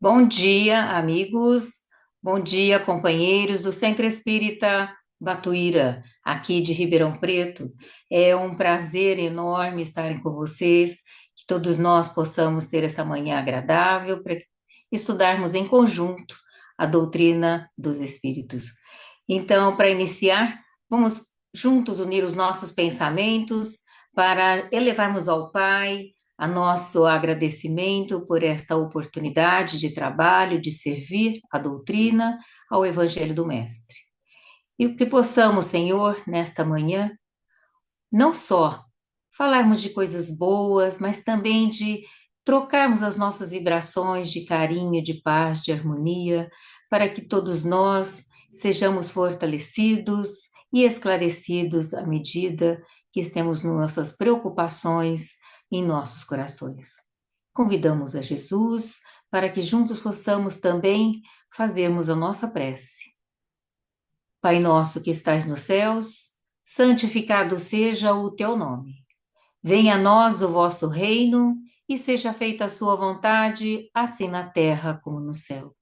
Bom dia, amigos. Bom dia, companheiros do Centro Espírita Batuíra, aqui de Ribeirão Preto. É um prazer enorme estarem com vocês, que todos nós possamos ter essa manhã agradável para estudarmos em conjunto a doutrina dos Espíritos. Então, para iniciar, vamos juntos unir os nossos pensamentos para elevarmos ao Pai a nosso agradecimento por esta oportunidade de trabalho, de servir a doutrina ao Evangelho do Mestre. E que possamos, Senhor, nesta manhã, não só falarmos de coisas boas, mas também de trocarmos as nossas vibrações de carinho, de paz, de harmonia, para que todos nós sejamos fortalecidos e esclarecidos à medida que temos nossas preocupações em nossos corações. Convidamos a Jesus para que juntos possamos também fazermos a nossa prece. Pai nosso que estais nos céus, santificado seja o teu nome. Venha a nós o vosso reino e seja feita a sua vontade, assim na terra como no céu.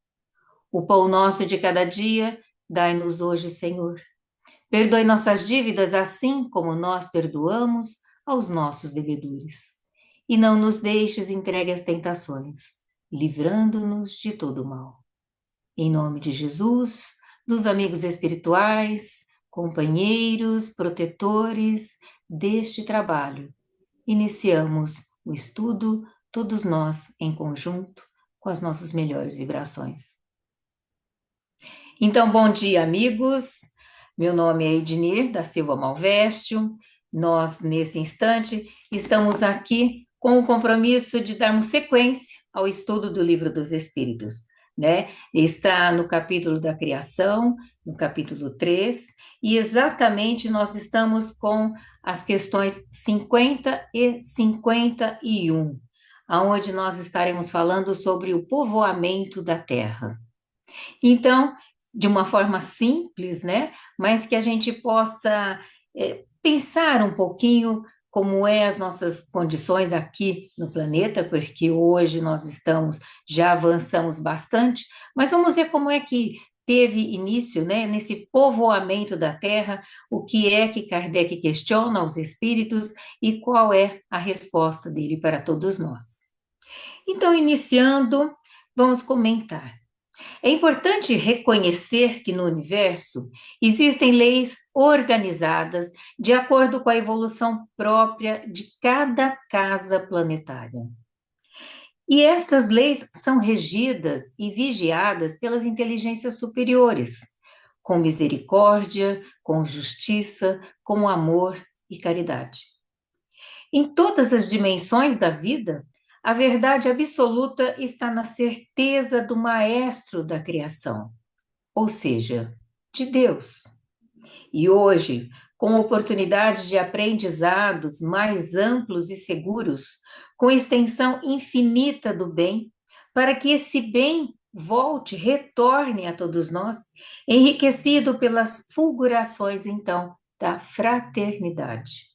O pão nosso de cada dia, dai-nos hoje, Senhor. Perdoe nossas dívidas, assim como nós perdoamos aos nossos devedores. E não nos deixes entregue às tentações, livrando-nos de todo mal. Em nome de Jesus, dos amigos espirituais, companheiros, protetores deste trabalho, iniciamos o estudo, todos nós em conjunto, com as nossas melhores vibrações. Então, bom dia, amigos. Meu nome é Ednir da Silva Malvestio. Nós, nesse instante, estamos aqui com o compromisso de darmos sequência ao estudo do Livro dos Espíritos, né? Está no capítulo da criação, no capítulo 3, e exatamente nós estamos com as questões 50 e 51, aonde nós estaremos falando sobre o povoamento da Terra. Então, de uma forma simples, né? Mas que a gente possa pensar um pouquinho como é as nossas condições aqui no planeta, porque hoje nós já avançamos bastante, mas vamos ver como é que teve início, né, nesse povoamento da Terra, o que é que Kardec questiona aos espíritos e qual é a resposta dele para todos nós. Então, iniciando, vamos comentar. É importante reconhecer que no universo existem leis organizadas de acordo com a evolução própria de cada casa planetária. E estas leis são regidas e vigiadas pelas inteligências superiores, com misericórdia, com justiça, com amor e caridade. Em todas as dimensões da vida, a verdade absoluta está na certeza do maestro da criação, ou seja, de Deus. E hoje, com oportunidades de aprendizados mais amplos e seguros, com extensão infinita do bem, para que esse bem volte, retorne a todos nós, enriquecido pelas fulgurações, então, da fraternidade.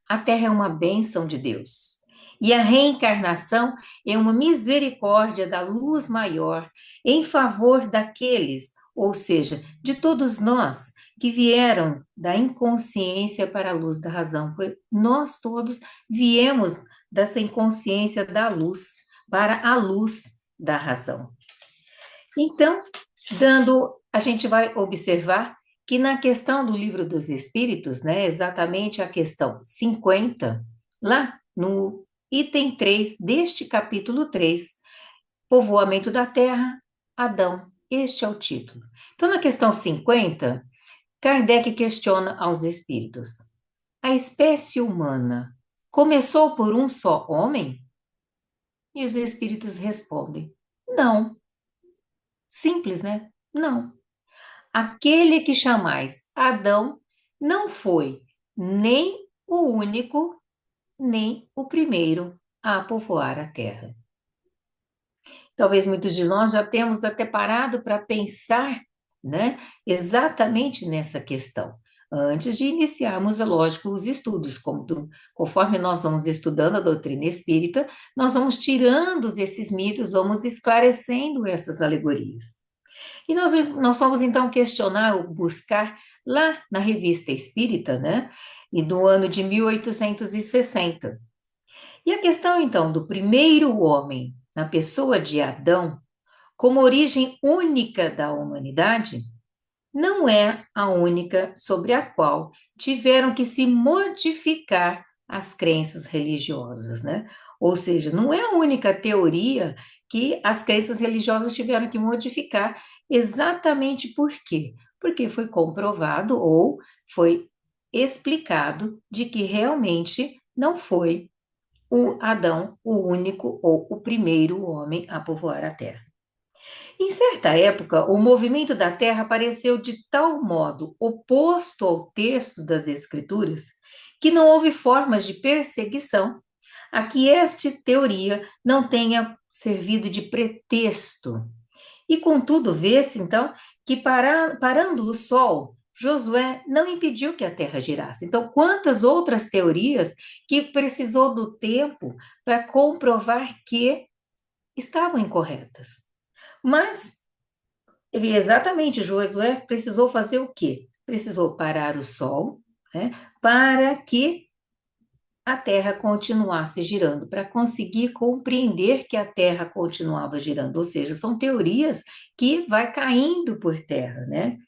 A Terra é uma bênção de Deus. E a reencarnação é uma misericórdia da luz maior em favor daqueles, ou seja, de todos nós que vieram da inconsciência para a luz da razão. Nós todos viemos dessa inconsciência da luz para a luz da razão. Então, a gente vai observar que na questão do Livro dos Espíritos, né, exatamente a questão 50, lá no item 3 deste capítulo 3, Povoamento da Terra, Adão, este é o título. Então, na questão 50, Kardec questiona aos espíritos: a espécie humana começou por um só homem? E os espíritos respondem: não. Simples, né? Não. Aquele que chamais Adão não foi nem o único, nem o primeiro a povoar a terra. Talvez muitos de nós já temos até parado para pensar, né, exatamente nessa questão. antes de iniciarmos, é lógico, os estudos. Conforme nós vamos estudando a doutrina espírita, nós vamos tirando esses mitos, vamos esclarecendo essas alegorias. E nós fomos então questionar, ou buscar lá na Revista Espírita, né? E do ano de 1860. E a questão então do primeiro homem, na pessoa de Adão, como origem única da humanidade, não é a única sobre a qual tiveram que se modificar as crenças religiosas, né? Ou seja, não é a única teoria que as crenças religiosas tiveram que modificar. Exatamente por quê? Porque foi comprovado ou foi explicado de que realmente não foi o Adão o único ou o primeiro homem a povoar a Terra. Em certa época, o movimento da Terra pareceu de tal modo oposto ao texto das Escrituras que não houve formas de perseguição a que esta teoria não tenha servido de pretexto. E contudo, vê-se então que parando o Sol, Josué não impediu que a Terra girasse. Então, quantas outras teorias que precisou do tempo para comprovar que estavam incorretas? Mas exatamente, Josué precisou fazer o quê? Precisou parar o Sol, né, para que a Terra continuasse girando, para conseguir compreender que a Terra continuava girando. Ou seja, são teorias que vai caindo por terra, né?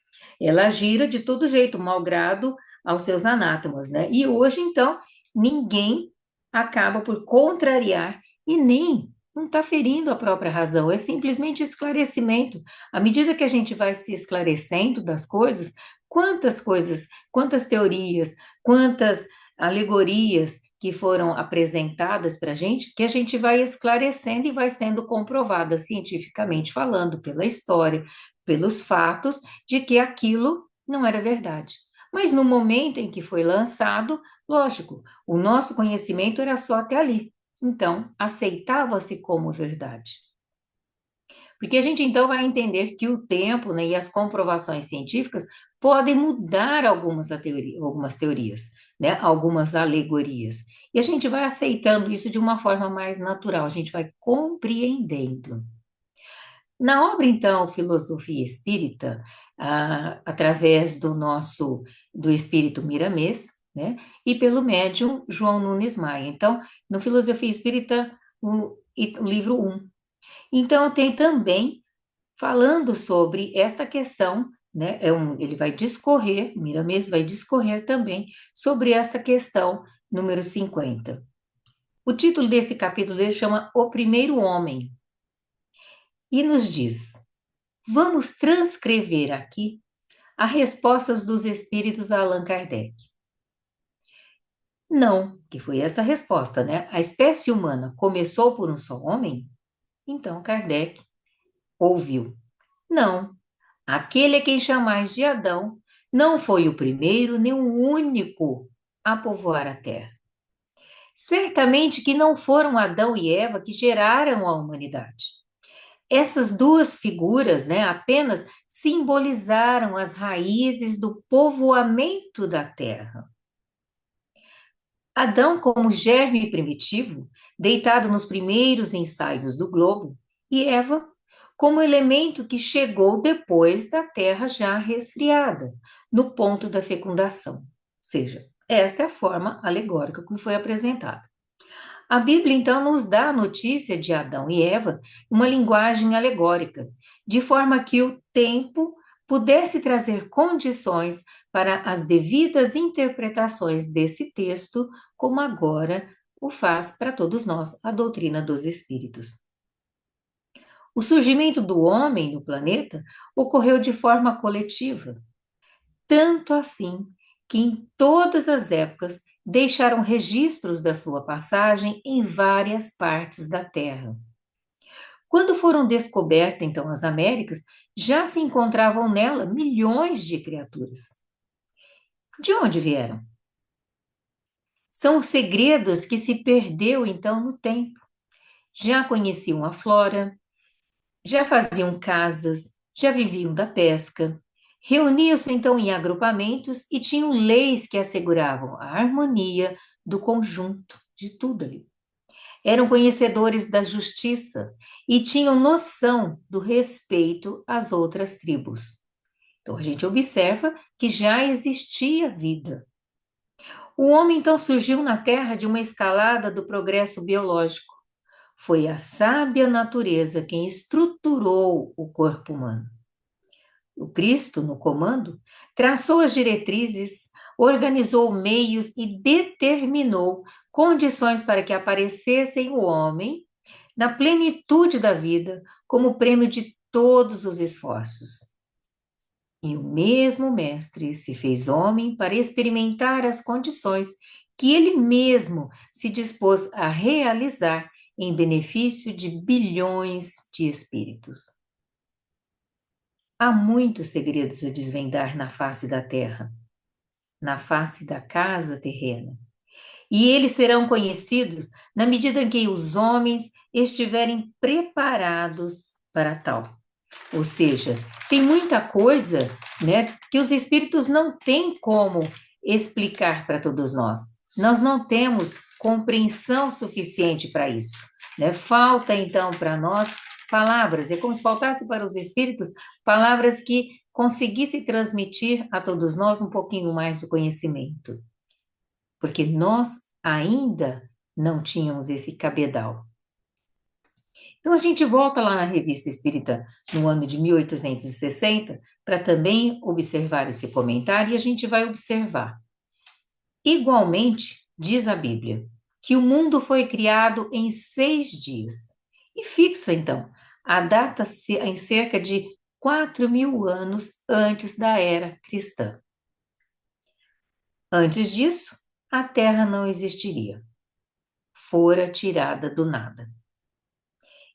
Ela gira de todo jeito, malgrado aos seus anátomos, né? E hoje, então, ninguém acaba por contrariar e nem não está ferindo a própria razão, é simplesmente esclarecimento. À medida que a gente vai se esclarecendo das coisas, quantas teorias, quantas alegorias que foram apresentadas para que a gente vai esclarecendo e vai sendo comprovada cientificamente falando, pela história, pelos fatos, de que aquilo não era verdade. Mas no momento em que foi lançado, lógico, o nosso conhecimento era só até ali. Então, aceitava-se como verdade. Porque a gente então vai entender que o tempo, né, e as comprovações científicas podem mudar algumas teorias, né, algumas alegorias. E a gente vai aceitando isso de uma forma mais natural, a gente vai compreendendo. Na obra, então, Filosofia Espírita, através do espírito Miramês, né, e pelo médium João Nunes Maia. Então, no Filosofia Espírita, o livro 1. Então, tem também falando sobre esta questão, né? Ele vai discorrer, Miramês vai discorrer também sobre esta questão número 50. O título desse capítulo ele chama O Primeiro Homem e nos diz: vamos transcrever aqui as respostas dos espíritos a Allan Kardec. Não, que foi essa a resposta, né? A espécie humana começou por um só homem? Então Kardec ouviu. Não, aquele a quem chamais de Adão não foi o primeiro nem o único a povoar a terra. Certamente que não foram Adão e Eva que geraram a humanidade. Essas duas figuras, né, apenas simbolizaram as raízes do povoamento da terra. Adão, como germe primitivo, deitado nos primeiros ensaios do globo, e Eva, como elemento que chegou depois da terra já resfriada, no ponto da fecundação. Ou seja, esta é a forma alegórica como foi apresentada. A Bíblia, então, nos dá a notícia de Adão e Eva, uma linguagem alegórica, de forma que o tempo pudesse trazer condições para as devidas interpretações desse texto, como agora o faz para todos nós a doutrina dos Espíritos. O surgimento do homem no planeta ocorreu de forma coletiva, tanto assim que em todas as épocas deixaram registros da sua passagem em várias partes da Terra. Quando foram descobertas, então, as Américas, já se encontravam nela milhões de criaturas. De onde vieram? São os segredos que se perdeu, então, no tempo. Já conheciam a flora, já faziam casas, já viviam da pesca, Reuniam-se então em agrupamentos e tinham leis que asseguravam a harmonia do conjunto, de tudo ali. Eram conhecedores da justiça e tinham noção do respeito às outras tribos. Então a gente observa que já existia vida. O homem então surgiu na Terra de uma escalada do progresso biológico. Foi a sábia natureza quem estruturou o corpo humano. O Cristo, no comando, traçou as diretrizes, organizou meios e determinou condições para que aparecessem o homem na plenitude da vida, como prêmio de todos os esforços. E o mesmo Mestre se fez homem para experimentar as condições que ele mesmo se dispôs a realizar em benefício de bilhões de espíritos. Há muitos segredos a desvendar na face da terra, na face da casa terrena. E eles serão conhecidos na medida em que os homens estiverem preparados para tal. Ou seja, tem muita coisa, né, que os espíritos não têm como explicar para todos nós. Nós não temos compreensão suficiente para isso, né? Falta então para nós palavras, é como se faltasse para os espíritos palavras que conseguissem transmitir a todos nós um pouquinho mais do conhecimento, porque nós ainda não tínhamos esse cabedal. Então a gente volta lá na Revista Espírita no ano de 1860 para também observar esse comentário e a gente vai observar. Igualmente, diz a Bíblia, que o mundo foi criado em 6 dias e fixa então a data em cerca de 4.000 anos antes da era cristã. Antes disso, a Terra não existiria. Fora tirada do nada.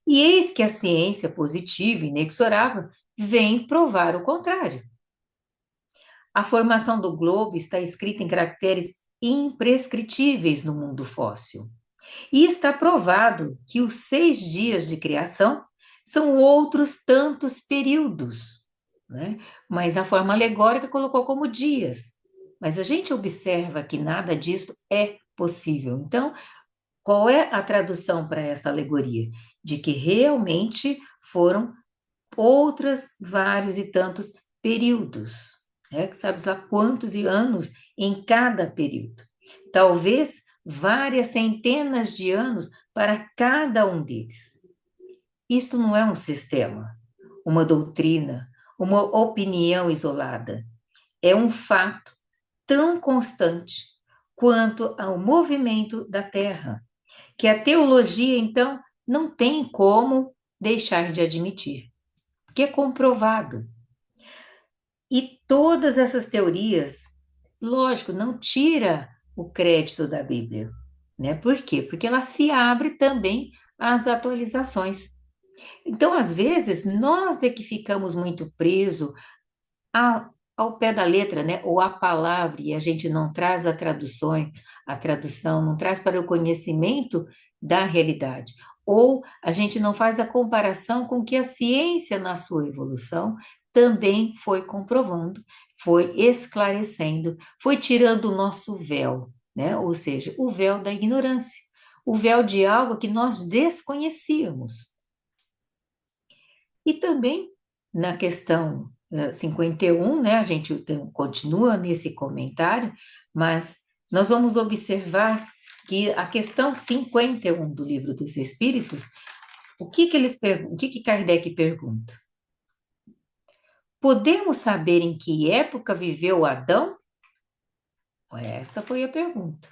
E eis que a ciência positiva e inexorável vem provar o contrário. A formação do globo está escrita em caracteres imprescritíveis no mundo fóssil. E está provado que os 6 dias de criação são outros tantos períodos, né? Mas a forma alegórica colocou como dias. Mas a gente observa que nada disso é possível. Então, qual é a tradução para essa alegoria? De que realmente foram outros vários e tantos períodos, né? Que sabe lá quantos e anos em cada período. Talvez várias centenas de anos para cada um deles. Isto não é um sistema, uma doutrina, uma opinião isolada. É um fato tão constante quanto ao movimento da Terra, que a teologia, então, não tem como deixar de admitir, porque é comprovado. E todas essas teorias, lógico, não tira o crédito da Bíblia, né? Por quê? Porque ela se abre também às atualizações. Então, às vezes, nós é que ficamos muito presos ao pé da letra, né? Ou à palavra, e a gente não traz a tradução não traz para o conhecimento da realidade. Ou a gente não faz a comparação com que a ciência, na sua evolução, também foi comprovando, foi esclarecendo, foi tirando o nosso véu, né? Ou seja, o véu da ignorância, o véu de algo que nós desconhecíamos. E também na questão 51, né, a gente continua nesse comentário, mas nós vamos observar que a questão 51 do Livro dos Espíritos, o que Kardec pergunta? Podemos saber em que época viveu Adão? Esta foi a pergunta.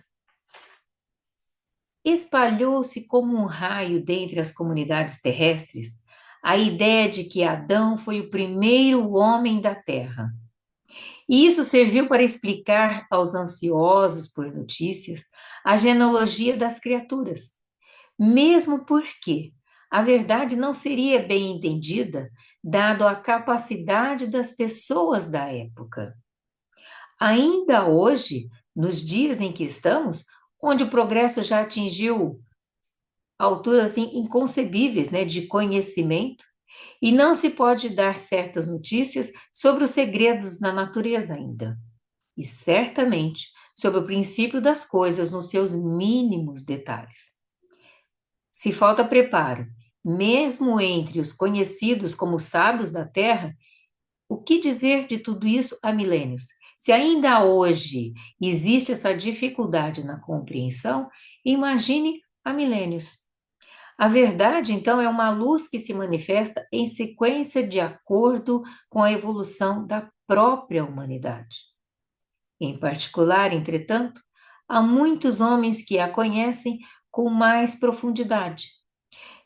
Espalhou-se como um raio dentre as comunidades terrestres a ideia de que Adão foi o primeiro homem da Terra. E isso serviu para explicar aos ansiosos por notícias a genealogia das criaturas, mesmo porque a verdade não seria bem entendida, dado a capacidade das pessoas da época. Ainda hoje, nos dias em que estamos, onde o progresso já atingiu alturas assim, inconcebíveis, né, de conhecimento, E não se pode dar certas notícias sobre os segredos da natureza ainda. E certamente sobre o princípio das coisas nos seus mínimos detalhes. Se falta preparo, mesmo entre os conhecidos como sábios da terra, o que dizer de tudo isso há milênios? Se ainda hoje existe essa dificuldade na compreensão, imagine há milênios. A verdade, então, é uma luz que se manifesta em sequência de acordo com a evolução da própria humanidade. Em particular, entretanto, há muitos homens que a conhecem com mais profundidade,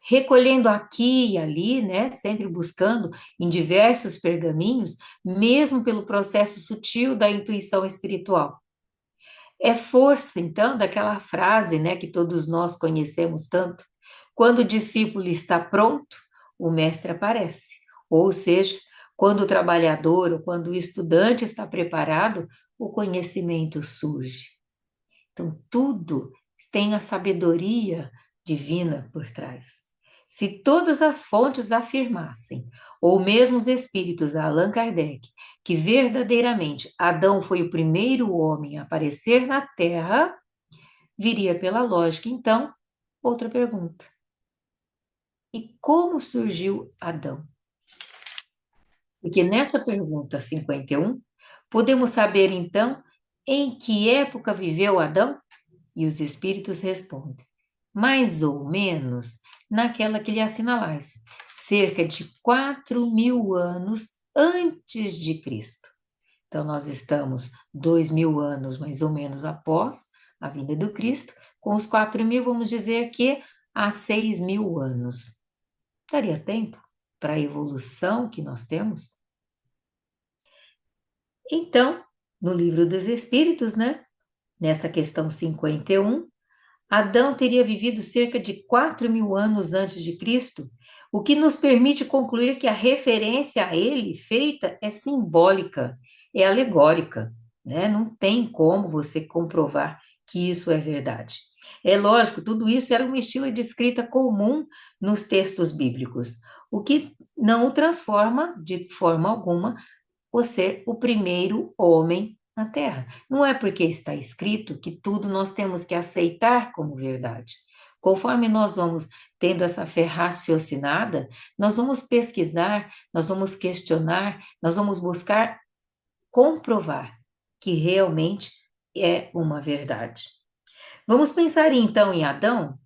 recolhendo aqui e ali, né, sempre buscando em diversos pergaminhos, mesmo pelo processo sutil da intuição espiritual. É força, então, daquela frase, né, que todos nós conhecemos tanto. Quando o discípulo está pronto, o mestre aparece. Ou seja, quando o trabalhador ou quando o estudante está preparado, o conhecimento surge. Então, tudo tem a sabedoria divina por trás. Se todas as fontes afirmassem, ou mesmo os espíritos a Allan Kardec, que verdadeiramente Adão foi o primeiro homem a aparecer na Terra, viria pela lógica, então, outra pergunta. E como surgiu Adão? Porque nessa pergunta 51, podemos saber então em que época viveu Adão? E os espíritos respondem: mais ou menos naquela que lhe assinalais, cerca de 4.000 anos antes de Cristo. Então, nós estamos 2.000 anos mais ou menos após a vinda do Cristo, com os 4.000, vamos dizer que há 6.000 anos. Daria tempo para a evolução que nós temos? Então, no livro dos Espíritos, né, nessa questão 51, Adão teria vivido cerca de 4.000 anos antes de Cristo, o que nos permite concluir que a referência a ele feita é simbólica, é alegórica, né? Não tem como você comprovar que isso é verdade. É lógico, tudo isso era um estilo de escrita comum nos textos bíblicos, o que não o transforma de forma alguma por ser o primeiro homem na Terra. Não é porque está escrito que tudo nós temos que aceitar como verdade. Conforme nós vamos tendo essa fé raciocinada, nós vamos pesquisar, nós vamos questionar, nós vamos buscar comprovar que realmente é uma verdade. Vamos pensar então em Adão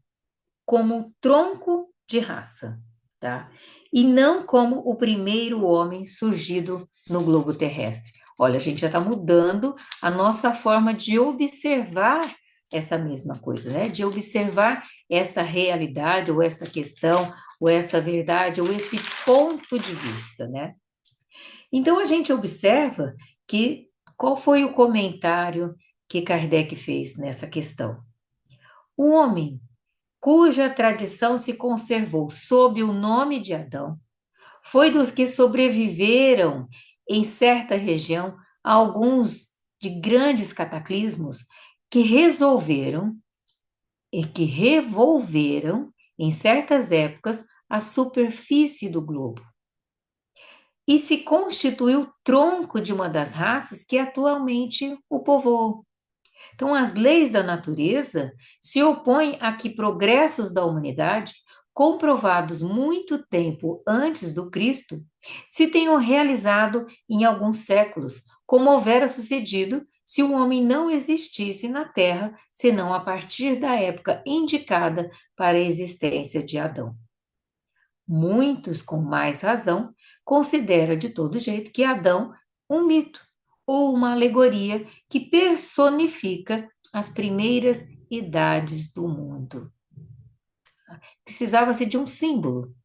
como tronco de raça, tá? E não como o primeiro homem surgido no globo terrestre. Olha, a gente já está mudando a nossa forma de observar essa mesma coisa, né? De observar esta realidade, ou esta questão, ou esta verdade, ou esse ponto de vista, né? Então a gente observa que qual foi o comentário que Kardec fez nessa questão? O homem cuja tradição se conservou sob o nome de Adão, foi dos que sobreviveram em certa região a alguns de grandes cataclismos que resolveram e que revolveram em certas épocas a superfície do globo e se constituiu tronco de uma das raças que atualmente o povoam. Então, as leis da natureza se opõem a que progressos da humanidade, comprovados muito tempo antes do Cristo, se tenham realizado em alguns séculos, como houvera sucedido se o homem não existisse na Terra, senão a partir da época indicada para a existência de Adão. Muitos, com mais razão, consideram de todo jeito que Adão um mito ou uma alegoria que personifica as primeiras idades do mundo. Precisava-se de um símbolo,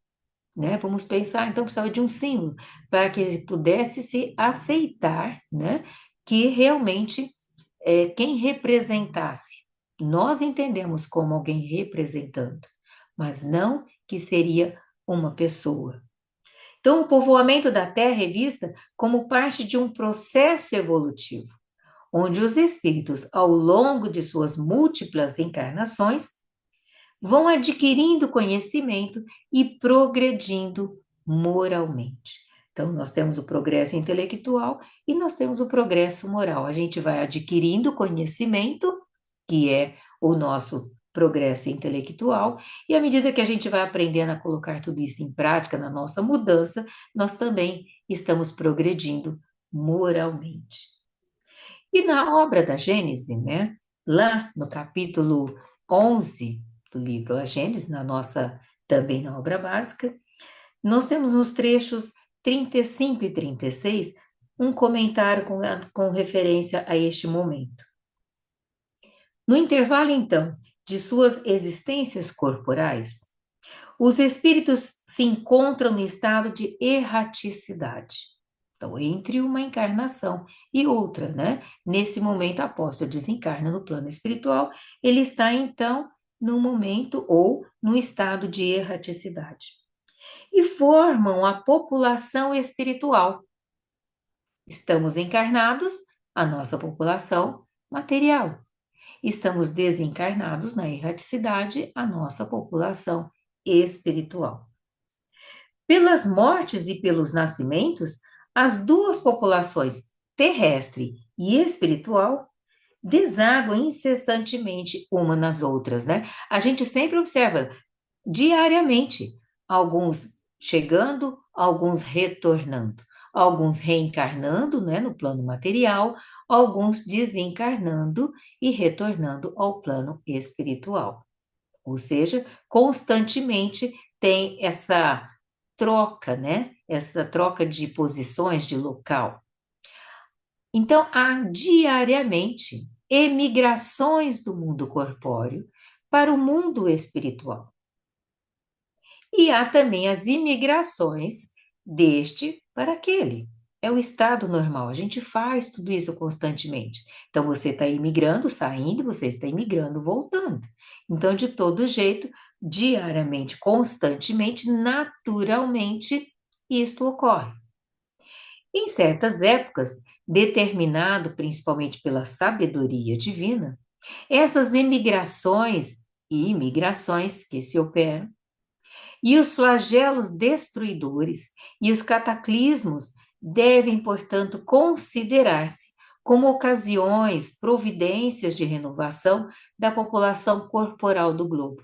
né? Vamos pensar, então, precisava de um símbolo para que pudesse se aceitar, né? Que realmente quem representasse. Nós entendemos como alguém representando, mas não que seria uma pessoa. Então, o povoamento da Terra é vista como parte de um processo evolutivo, onde os espíritos, ao longo de suas múltiplas encarnações, vão adquirindo conhecimento e progredindo moralmente. Então, nós temos o progresso intelectual e nós temos o progresso moral. A gente vai adquirindo conhecimento, que é o nosso progresso intelectual, e à medida que a gente vai aprendendo a colocar tudo isso em prática na nossa mudança, nós também estamos progredindo moralmente. E na obra da Gênese, né, lá no capítulo 11 do livro A Gênese, também na obra básica, nós temos nos trechos 35 e 36 um comentário com referência a este momento. No intervalo, então, de suas existências corporais, os espíritos se encontram no estado de erraticidade. Então, entre uma encarnação e outra, né? Nesse momento, após o desencarna no plano espiritual, ele está, então, no momento ou no estado de erraticidade. E formam a população espiritual. Estamos encarnados, a nossa população material. Estamos desencarnados na erraticidade, a nossa população espiritual. Pelas mortes e pelos nascimentos, as duas populações, terrestre e espiritual, desaguam incessantemente uma nas outras, né? A gente sempre observa diariamente alguns chegando, alguns retornando, alguns reencarnando, né, no plano material, alguns desencarnando e retornando ao plano espiritual. Ou seja, constantemente tem essa troca, né? Essa troca de posições de local. Então, há diariamente emigrações do mundo corpóreo para o mundo espiritual. E há também as imigrações deste para aquele. É o estado normal, a gente faz tudo isso constantemente. Então, você está imigrando, saindo, você está imigrando, voltando. Então, de todo jeito, diariamente, constantemente, naturalmente, isso ocorre. Em certas épocas, determinado principalmente pela sabedoria divina, essas emigrações e imigrações que se operam, e os flagelos destruidores e os cataclismos devem, portanto, considerar-se como ocasiões, providências de renovação da população corporal do globo.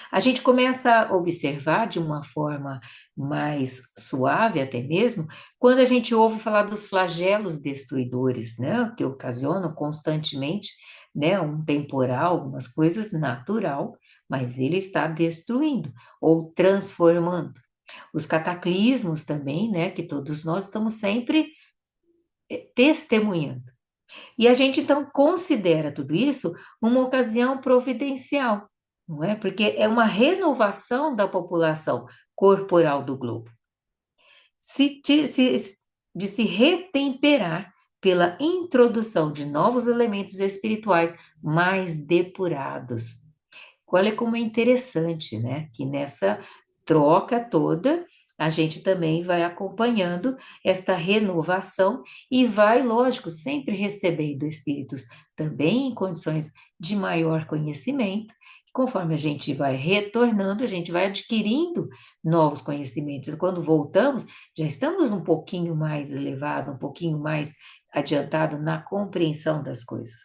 A gente começa a observar de uma forma mais suave até mesmo, quando a gente ouve falar dos flagelos destruidores, né, que ocasionam constantemente, né, um temporal, algumas coisas natural, mas ele está destruindo ou transformando. Os cataclismos também, né, que todos nós estamos sempre testemunhando. E a gente então considera tudo isso uma ocasião providencial, não é? Porque é uma renovação da população corporal do globo. De se retemperar pela introdução de novos elementos espirituais mais depurados. Olha como é interessante, né? Que nessa troca toda, a gente também vai acompanhando esta renovação e vai, lógico, sempre recebendo espíritos também em condições de maior conhecimento. Conforme a gente vai retornando, a gente vai adquirindo novos conhecimentos. E quando voltamos, já estamos um pouquinho mais elevado, um pouquinho mais adiantado na compreensão das coisas.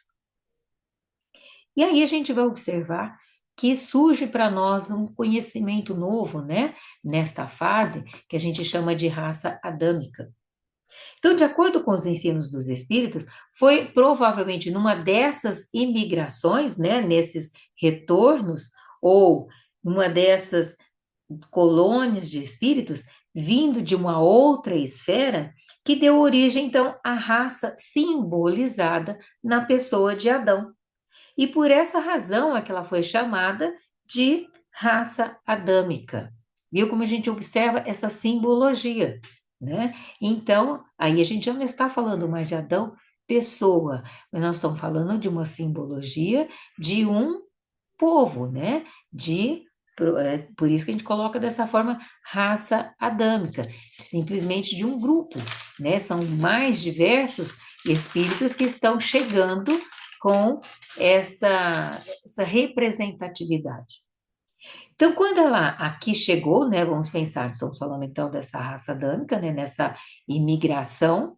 E aí a gente vai observar que surge para nós um conhecimento novo, né? Nesta fase que a gente chama de raça adâmica. Então, de acordo com os ensinos dos espíritos, foi provavelmente numa dessas imigrações, né? Nesses retornos, ou numa dessas colônias de espíritos, vindo de uma outra esfera, que deu origem, então, à raça simbolizada na pessoa de Adão. E por essa razão é que ela foi chamada de raça adâmica. Viu como a gente observa essa simbologia, né? Então, aí a gente já não está falando mais de Adão, pessoa, mas nós estamos falando de uma simbologia de um povo, né? Por isso que a gente coloca dessa forma raça adâmica, simplesmente de um grupo, né? São mais diversos espíritos que estão chegando com essa representatividade. Então, quando ela aqui chegou, né, vamos pensar, estamos falando então dessa raça adâmica, né, nessa imigração,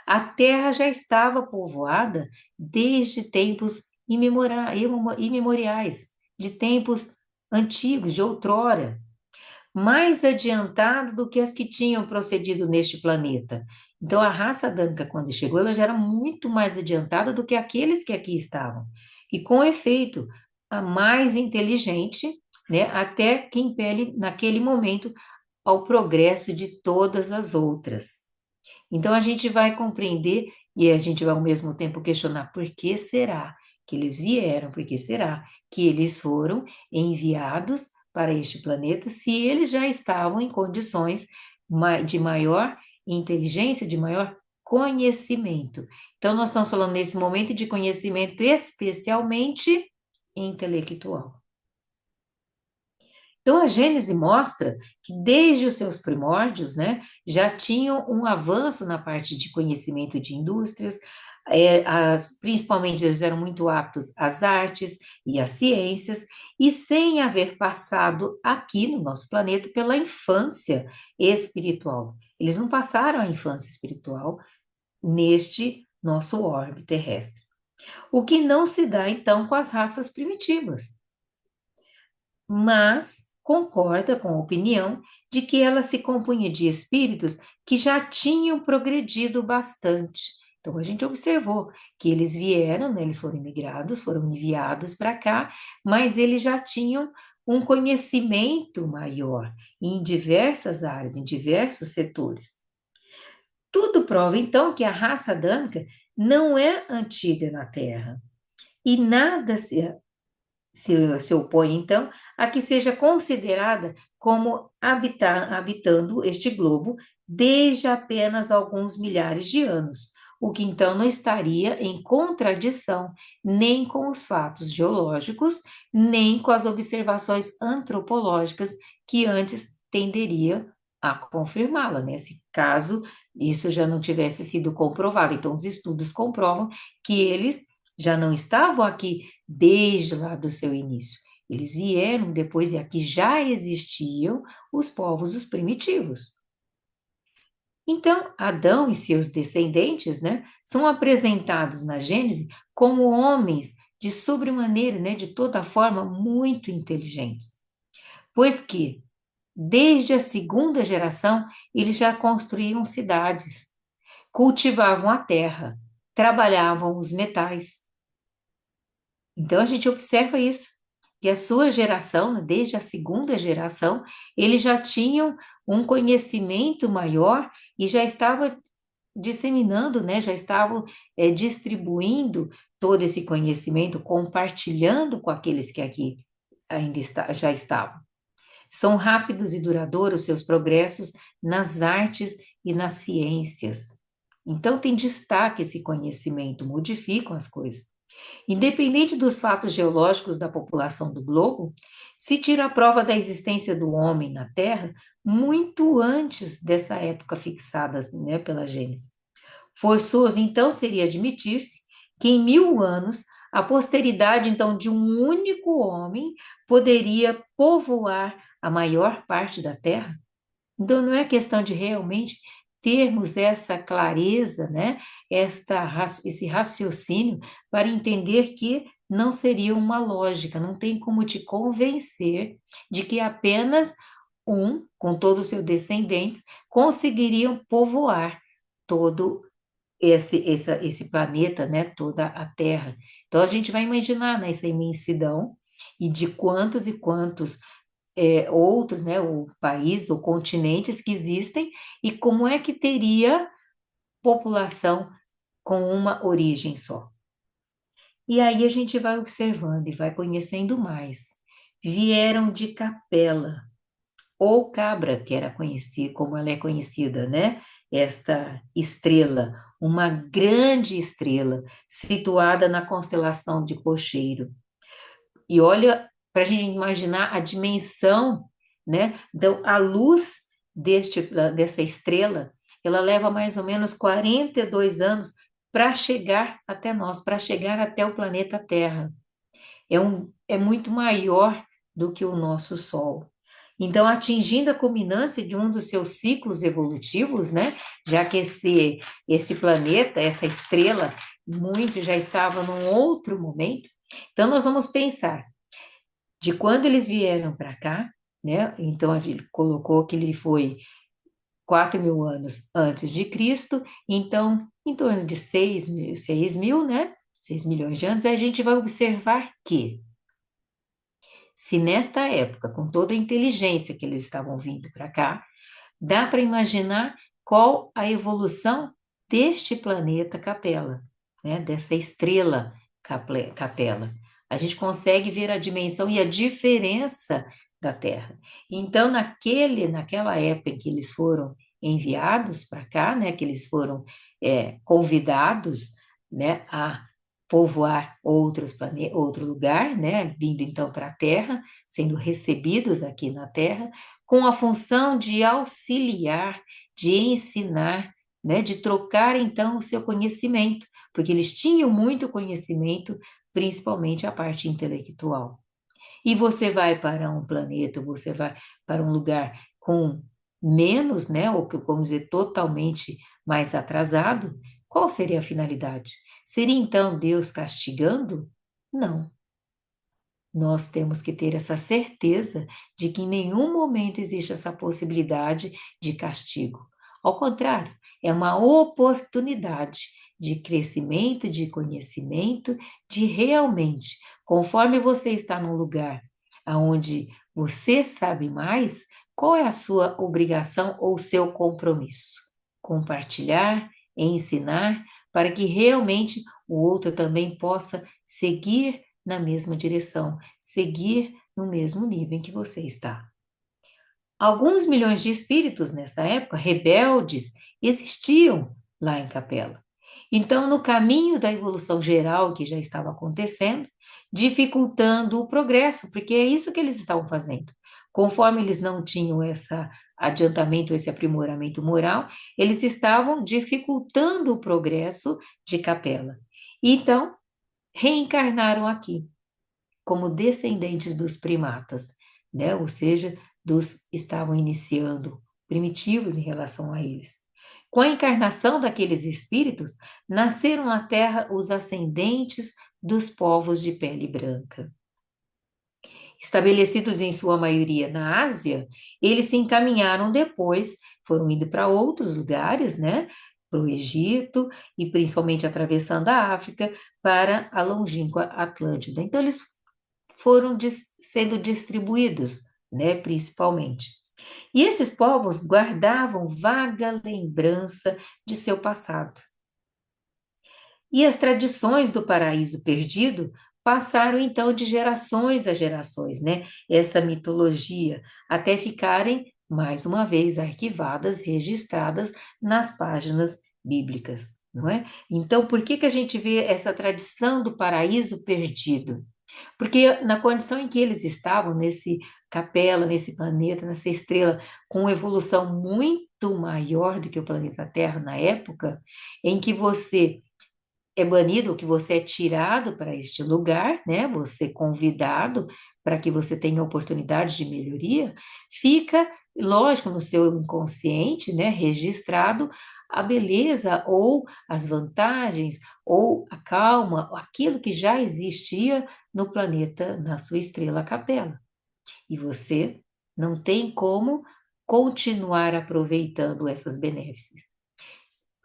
a Terra já estava povoada desde tempos imemoriais, de tempos antigos, de outrora, mais adiantado do que as que tinham procedido neste planeta. Então, a raça adâmica, quando chegou, ela já era muito mais adiantada do que aqueles que aqui estavam. E, com efeito, a mais inteligente, né, até que impele, naquele momento, ao progresso de todas as outras. Então, a gente vai compreender e a gente vai, ao mesmo tempo, questionar por que será que eles vieram, por que será que eles foram enviados para este planeta, se eles já estavam em condições de maior inteligência, de maior conhecimento. Então, nós estamos falando nesse momento de conhecimento especialmente intelectual. Então, a Gênese mostra que desde os seus primórdios, né, já tinham um avanço na parte de conhecimento de indústrias, principalmente eles eram muito aptos às artes e às ciências, e sem haver passado aqui no nosso planeta pela infância espiritual. Eles não passaram a infância espiritual neste nosso orbe terrestre. O que não se dá, então, com as raças primitivas, mas concorda com a opinião de que ela se compunha de espíritos que já tinham progredido bastante. Então a gente observou que eles vieram, né, eles foram imigrados, foram enviados para cá, mas eles já tinham um conhecimento maior em diversas áreas, em diversos setores. Tudo prova então que a raça adâmica não é antiga na Terra e nada se opõe, então, a que seja considerada como habitando este globo desde apenas alguns milhares de anos, o que então não estaria em contradição nem com os fatos geológicos, nem com as observações antropológicas que antes tenderia a confirmá-la, né? Se caso isso já não tivesse sido comprovado. Então, os estudos comprovam que eles já não estavam aqui desde lá do seu início. Eles vieram depois e aqui já existiam os povos, os primitivos. Então, Adão e seus descendentes, né, são apresentados na Gênese como homens de sobremaneira, né, de toda forma, muito inteligentes. Pois que, desde a segunda geração, eles já construíam cidades, cultivavam a terra, trabalhavam os metais. Então a gente observa isso, que a sua geração, né, desde a segunda geração, eles já tinham um conhecimento maior e já estava disseminando, né, já estavam distribuindo todo esse conhecimento, compartilhando com aqueles que aqui já estavam. São rápidos e duradouros seus progressos nas artes e nas ciências. Então tem destaque esse conhecimento, modificam as coisas. Independente dos fatos geológicos da população do globo, se tira a prova da existência do homem na Terra muito antes dessa época fixada, assim, né, pela Gênese. Forçoso, então, seria admitir-se que em 1000 anos a posteridade, então, de um único homem poderia povoar a maior parte da Terra. Então, não é questão de realmente termos essa clareza, né? Esse raciocínio para entender que não seria uma lógica, não tem como te convencer de que apenas um, com todos os seus descendentes, conseguiriam povoar todo esse planeta, né? Toda a Terra. Então, a gente vai imaginar nessa imensidão e de quantos e quantos outros, né, o país ou continentes que existem e como é que teria população com uma origem só. E aí a gente vai observando e vai conhecendo mais. Vieram de Capela, ou Cabra, que era conhecida, como ela é conhecida, né? Esta estrela, uma grande estrela, situada na constelação de Cocheiro. E olha, para a gente imaginar a dimensão, né? Então, a luz dessa estrela, ela leva mais ou menos 42 anos para chegar até nós, para chegar até o planeta Terra. É muito maior do que o nosso Sol. Então, atingindo a culminância de um dos seus ciclos evolutivos, né? Já que esse planeta, essa estrela, muito já estava num outro momento. Então, nós vamos pensar de quando eles vieram para cá, né? Então, a gente colocou que ele foi 4.000 anos antes de Cristo, então, em torno de 6.000, né? 6 milhões de anos, a gente vai observar que, se nesta época, com toda a inteligência que eles estavam vindo para cá, dá para imaginar qual a evolução deste planeta Capela, né? Dessa estrela Capela. A gente consegue ver a dimensão e a diferença da Terra. Então, naquela época em que eles foram enviados para cá, né? Que eles foram convidados, né? A povoar outro lugar, né? Vindo então para a Terra, sendo recebidos aqui na Terra com a função de auxiliar, de ensinar, né, de trocar então o seu conhecimento, porque eles tinham muito conhecimento, principalmente a parte intelectual. E você vai para um planeta, você vai para um lugar com menos, né, ou que vamos dizer totalmente mais atrasado, qual seria a finalidade? Seria então Deus castigando? Não. Nós temos que ter essa certeza de que em nenhum momento existe essa possibilidade de castigo. Ao contrário, é uma oportunidade de crescimento, de conhecimento, de realmente, conforme você está num lugar onde você sabe mais, qual é a sua obrigação ou seu compromisso? Compartilhar, ensinar, para que realmente o outro também possa seguir na mesma direção, seguir no mesmo nível em que você está. Alguns milhões de espíritos nessa época, rebeldes, existiam lá em Capela. Então, no caminho da evolução geral que já estava acontecendo, dificultando o progresso, porque é isso que eles estavam fazendo. Conforme eles não tinham esse adiantamento, esse aprimoramento moral, eles estavam dificultando o progresso de Capela. Então, reencarnaram aqui como descendentes dos primatas, né? Ou seja, estavam iniciando primitivos em relação a eles. Com a encarnação daqueles espíritos, nasceram na Terra os ascendentes dos povos de pele branca. Estabelecidos em sua maioria na Ásia, eles se encaminharam depois, foram indo para outros lugares, né? Para o Egito e principalmente atravessando a África para a longínqua Atlântida. Então, eles foram sendo distribuídos, né, principalmente. E esses povos guardavam vaga lembrança de seu passado. E as tradições do paraíso perdido passaram então de gerações a gerações, né? Essa mitologia, até ficarem, mais uma vez, arquivadas, registradas nas páginas bíblicas, não é? Então, por que que a gente vê essa tradição do paraíso perdido? Porque na condição em que eles estavam, nesse capela, nesse planeta, nessa estrela, com evolução muito maior do que o planeta Terra na época, em que você é banido, que você é tirado para este lugar, né? Você é convidado para que você tenha oportunidade de melhoria, fica, lógico, no seu inconsciente, né? Registrado a beleza ou as vantagens ou a calma, aquilo que já existia no planeta, na sua estrela Capela. E você não tem como continuar aproveitando essas benéficas.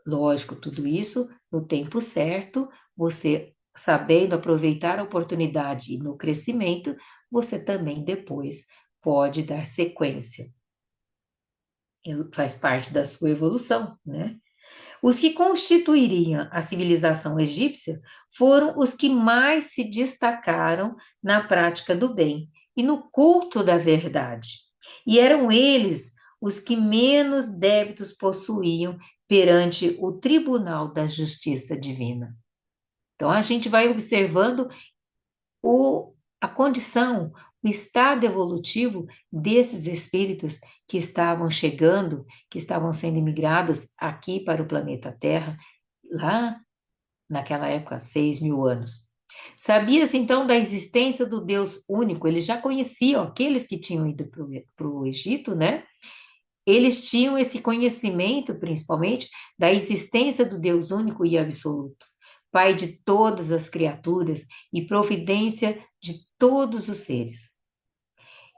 Lógico, tudo isso no tempo certo, você sabendo aproveitar a oportunidade e no crescimento, você também depois pode dar sequência. Faz parte da sua evolução, né? Os que constituiriam a civilização egípcia foram os que mais se destacaram na prática do bem e no culto da verdade. E eram eles os que menos débitos possuíam perante o tribunal da justiça divina. Então a gente vai observando a condição, o estado evolutivo desses espíritos que estavam chegando, que estavam sendo imigrados aqui para o planeta Terra, lá naquela época, 6.000 anos. Sabia-se então da existência do Deus único, eles já conheciam, aqueles que tinham ido para o Egito, né? Eles tinham esse conhecimento, principalmente, da existência do Deus único e absoluto, Pai de todas as criaturas e providência de todos os seres.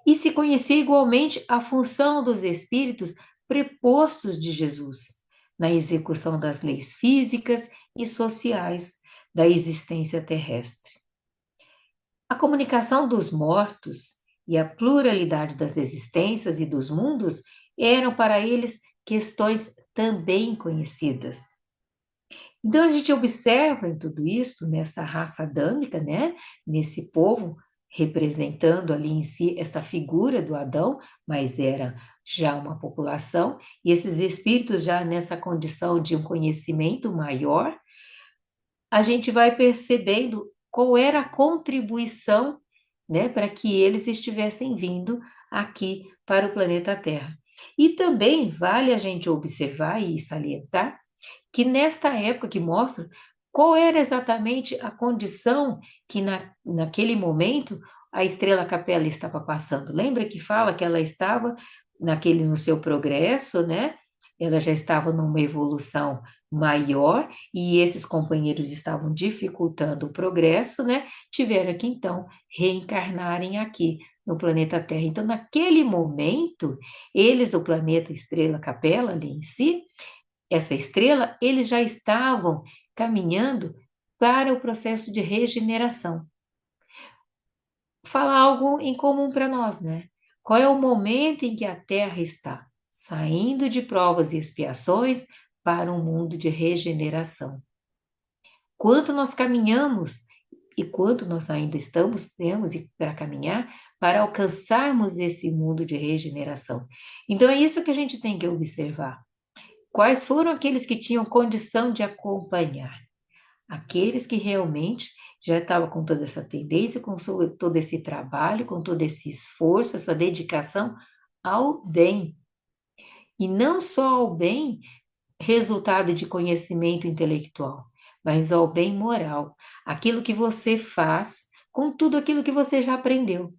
E se conhecia igualmente a função dos espíritos prepostos de Jesus na execução das leis físicas e sociais da existência terrestre. A comunicação dos mortos e a pluralidade das existências e dos mundos eram para eles questões também conhecidas. Então a gente observa em tudo isso, nessa raça adâmica, né, nesse povo representando ali em si esta figura do Adão, mas era já uma população, e esses espíritos já nessa condição de um conhecimento maior, a gente vai percebendo qual era a contribuição, né, para que eles estivessem vindo aqui para o planeta Terra. E também vale a gente observar e salientar que nesta época que mostra qual era exatamente a condição que naquele momento a estrela Capela estava passando. Lembra que fala que ela estava no seu progresso, né? Ela já estava numa evolução maior e esses companheiros estavam dificultando o progresso, né? Tiveram que então reencarnarem aqui no planeta Terra. Então, naquele momento, eles, o planeta Estrela Capela ali em si, essa estrela, eles já estavam caminhando para o processo de regeneração. Fala algo em comum para nós, né? Qual é o momento em que a Terra está saindo de provas e expiações para um mundo de regeneração? Quanto nós caminhamos e quanto nós ainda temos para caminhar para alcançarmos esse mundo de regeneração. Então é isso que a gente tem que observar. Quais foram aqueles que tinham condição de acompanhar? Aqueles que realmente já estavam com toda essa tendência, com todo esse trabalho, com todo esse esforço, essa dedicação ao bem. E não só ao bem, resultado de conhecimento intelectual, mas ao bem moral. Aquilo que você faz com tudo aquilo que você já aprendeu.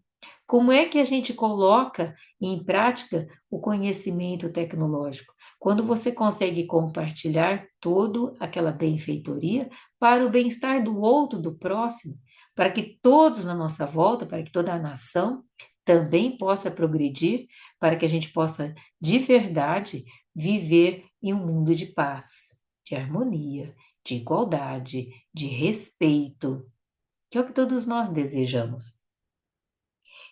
Como é que a gente coloca em prática o conhecimento tecnológico? Quando você consegue compartilhar toda aquela benfeitoria para o bem-estar do outro, do próximo, para que todos na nossa volta, para que toda a nação também possa progredir, para que a gente possa, de verdade, viver em um mundo de paz, de harmonia, de igualdade, de respeito, que é o que todos nós desejamos.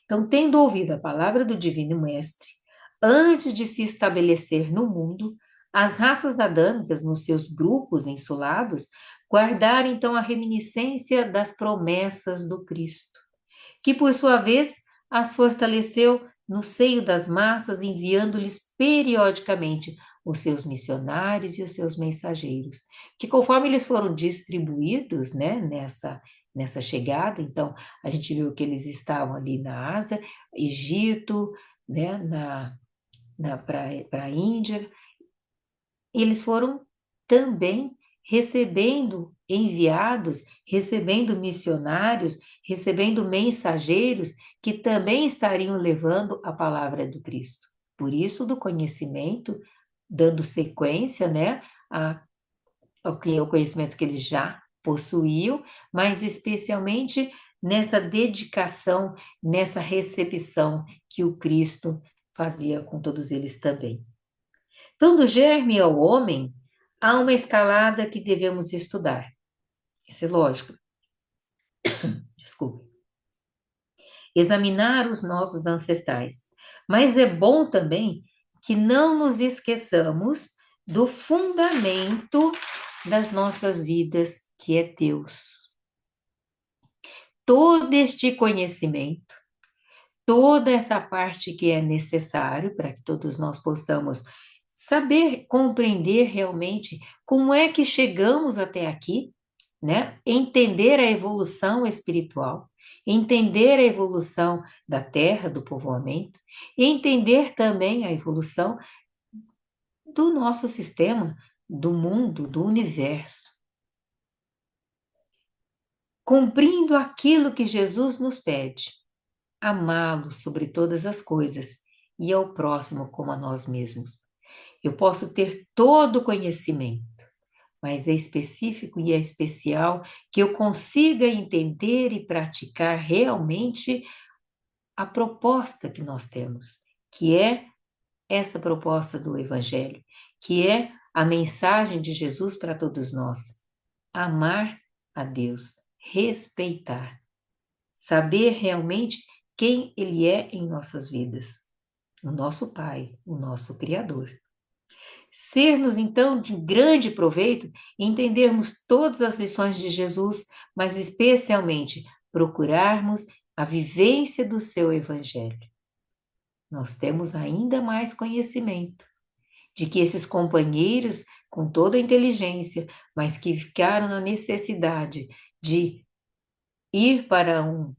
Então, tendo ouvido a palavra do Divino Mestre, antes de se estabelecer no mundo, as raças adâmicas, nos seus grupos insulados, guardaram então a reminiscência das promessas do Cristo, que por sua vez as fortaleceu no seio das massas, enviando-lhes periodicamente os seus missionários e os seus mensageiros, que conforme eles foram distribuídos, né, nessa chegada, então a gente viu que eles estavam ali na Ásia, Egito, né, para a Índia, eles foram também recebendo enviados, recebendo missionários, recebendo mensageiros que também estariam levando a palavra do Cristo. Por isso, do conhecimento, dando sequência, né, ao conhecimento que eles já possuíam, mas especialmente nessa dedicação, nessa recepção que o Cristo fazia com todos eles também. Então, do germe ao homem, há uma escalada que devemos estudar. Isso é lógico, desculpe. Examinar os nossos ancestrais. Mas é bom também que não nos esqueçamos do fundamento das nossas vidas, que é Deus. Todo este conhecimento, toda essa parte que é necessário para que todos nós possamos saber compreender realmente como é que chegamos até aqui, né? Entender a evolução espiritual, entender a evolução da Terra, do povoamento, e entender também a evolução do nosso sistema, do mundo, do universo. cumprindo aquilo que Jesus nos pede, amá-lo sobre todas as coisas e ao próximo como a nós mesmos. Eu posso ter todo o conhecimento, mas é específico e é especial que eu consiga entender e praticar realmente a proposta que nós temos, que é essa proposta do Evangelho, que é a mensagem de Jesus para todos nós. Amar a Deus, respeitar, saber realmente quem Ele é em nossas vidas, o nosso Pai, o nosso Criador. Ser-nos, então, de grande proveito entendermos todas as lições de Jesus, mas especialmente procurarmos a vivência do seu Evangelho. Nós temos ainda mais conhecimento de que esses companheiros, com toda a inteligência, mas que ficaram na necessidade de ir para um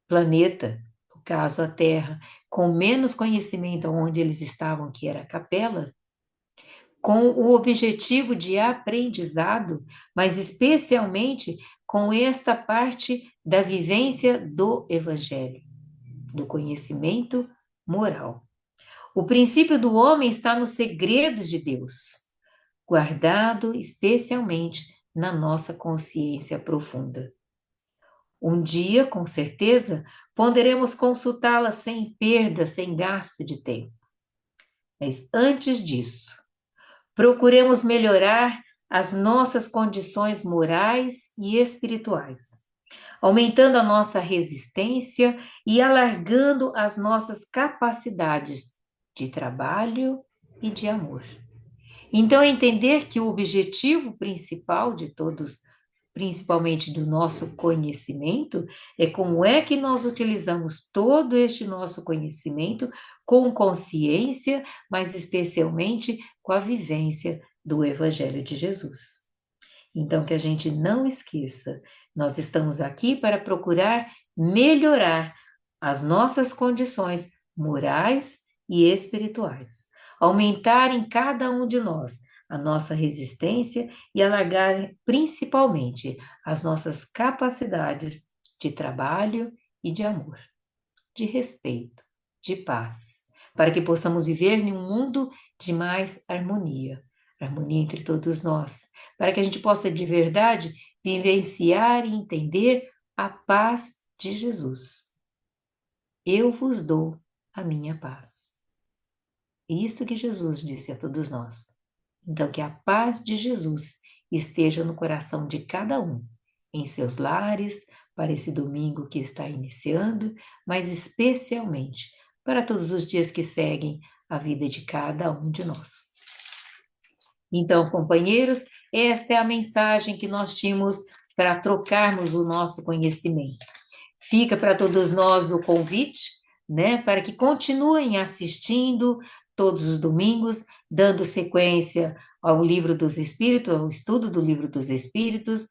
planeta, no caso a Terra, com menos conhecimento onde eles estavam, que era a capela, com o objetivo de aprendizado, mas especialmente com esta parte da vivência do Evangelho, do conhecimento moral. O princípio do homem está nos segredos de Deus, guardado especialmente na nossa consciência profunda. Um dia, com certeza, poderemos consultá-la sem perda, sem gasto de tempo. Mas antes disso, procuremos melhorar as nossas condições morais e espirituais, aumentando a nossa resistência e alargando as nossas capacidades de trabalho e de amor. Então, entender que o objetivo principal de todos, principalmente do nosso conhecimento, é como é que nós utilizamos todo este nosso conhecimento com consciência, mas especialmente com a vivência do Evangelho de Jesus. Então, que a gente não esqueça, nós estamos aqui para procurar melhorar as nossas condições morais e espirituais, aumentar em cada um de nós a nossa resistência e alargar principalmente as nossas capacidades de trabalho e de amor, de respeito, de paz, para que possamos viver em um mundo de mais harmonia, harmonia entre todos nós, para que a gente possa de verdade vivenciar e entender a paz de Jesus. Eu vos dou a minha paz. Isso que Jesus disse a todos nós. Então, que a paz de Jesus esteja no coração de cada um, em seus lares, para esse domingo que está iniciando, mas especialmente para todos os dias que seguem a vida de cada um de nós. Então, companheiros, esta é a mensagem que nós tínhamos para trocarmos o nosso conhecimento. Fica para todos nós o convite, né, para que continuem assistindo todos os domingos, dando sequência ao Livro dos Espíritos, ao estudo do Livro dos Espíritos,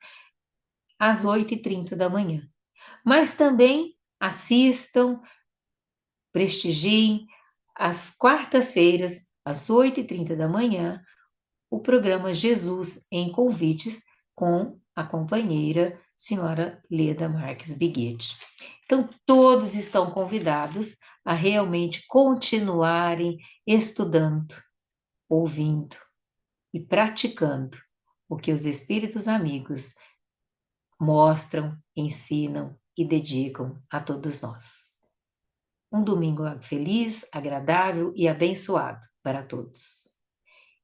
às 8h30 da manhã. Mas também assistam, prestigiem, às quartas-feiras, às 8h30 da manhã, o programa Jesus em Convites com a companheira senhora Leda Marques Biguete. Então, todos estão convidados a realmente continuarem estudando, ouvindo e praticando o que os espíritos amigos mostram, ensinam e dedicam a todos nós. Um domingo feliz, agradável e abençoado para todos.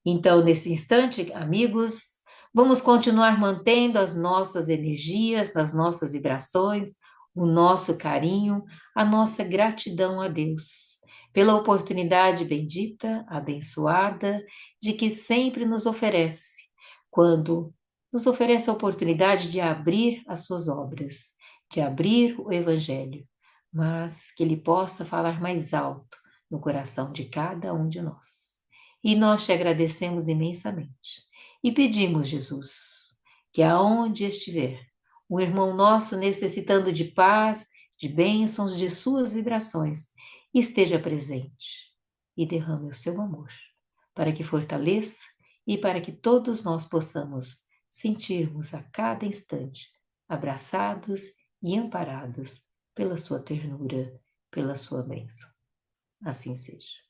Então, nesse instante, amigos, vamos continuar mantendo as nossas energias, as nossas vibrações, o nosso carinho, a nossa gratidão a Deus, pela oportunidade bendita, abençoada, de que sempre nos oferece, quando nos oferece a oportunidade de abrir as suas obras, de abrir o Evangelho, mas que Ele possa falar mais alto no coração de cada um de nós. E nós te agradecemos imensamente. E pedimos, Jesus, que aonde estiver um irmão nosso necessitando de paz, de bênçãos, de suas vibrações, esteja presente e derrame o seu amor, para que fortaleça e para que todos nós possamos sentirmos a cada instante abraçados e amparados pela sua ternura, pela sua bênção. Assim seja.